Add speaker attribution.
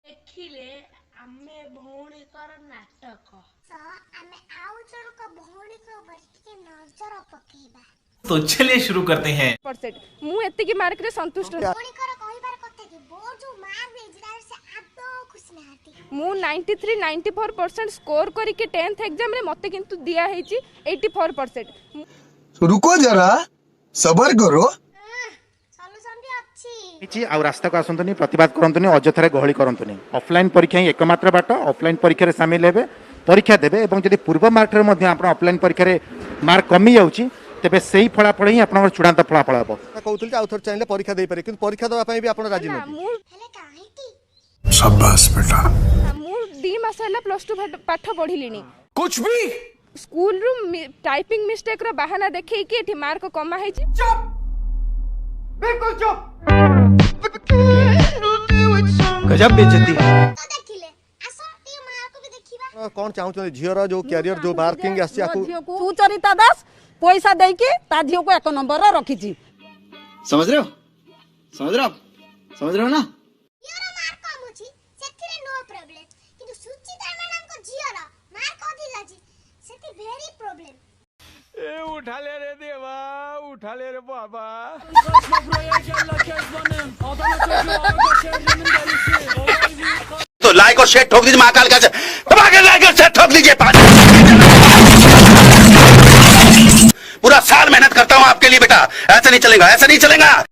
Speaker 1: ଦେଖିଲେ ଆମେ ଭଉଣୀଙ୍କର ନାଟକ ଆମେ ଆଉ ଜଣକ ଭଉଣୀଙ୍କ ଉପରେ ଟିକେ ନଜର ପକେଇବା।
Speaker 2: तो चलिए शुरू करते हैं।
Speaker 3: मु एतिकी मार्क रे संतुष्ट
Speaker 1: ଭଉଣୀଙ୍କର କହିବାର କଥା କି ବୋ ଯୋଉ ମାର୍କ ଦେଇଛି ତାର ସେ ଆଦୌ ଖୁସି ନାହାନ୍ତି।
Speaker 3: मु 93 94% स्कोर करके 10th एग्जाम रे मते किंतु दिया हेची 84%।
Speaker 4: रुको जरा सबर करो
Speaker 1: सॉल्यूशन भी अच्छी
Speaker 5: आ रास्ता को आसतुनि प्रतिवाद करतुनि अजथारे गहली करतुनि ऑफलाइन परीक्षा ही एकमात्र बाट ऑफलाइन परीक्षा रे शामिल हेबे परीक्षा देबे एवं जदि पूर्व मार्क रे मध्ये आपण ऑफलाइन परीक्षा रे मार्क कमी जाउची तेबे सेही फलाफल ही आपण चूड़ांत फलाफल हेबो
Speaker 6: कहउतल जे आउथर चाहिले परीक्षा देई पारे किंतु परीक्षा देबा पई भी आपण राजी नै
Speaker 3: मु
Speaker 1: हेले काहेकी
Speaker 4: शाबाश बेटा
Speaker 3: मु 2 मास हला +2 पाठ पढिलिनी
Speaker 4: कुछ भी
Speaker 3: स्कूल रू टाइपिंग मिस्टेक रो बहाना देखै कि एठी मार्क कमा हेची।
Speaker 2: गजब बेइज्जती।
Speaker 1: तो देखिले आसो ती मार्क भी देखिबा
Speaker 6: कोन चाहू झियर जो कैरियर जो मार्किंग आसी आकु
Speaker 7: सुचरिता दास पैसा देके ता झियो को 1 नंबर रा रखी छी।
Speaker 8: समझ रहे हो ना।
Speaker 1: झियर मार्क कम होची सेथिरे नो प्रॉब्लम किंतु सुचिता मैडम को झियर मार्क अधिक अछि सेति वेरी प्रॉब्लम।
Speaker 9: ए उठा ले रे देवा उठा ले रे बाबा।
Speaker 8: तो लाइक और शेयर ठोक दीजिए महाकाल का धमाके लाइक और शेयर ठोक दीजिए। पूरा साल मेहनत करता हूँ आपके लिए बेटा, ऐसा नहीं चलेगा।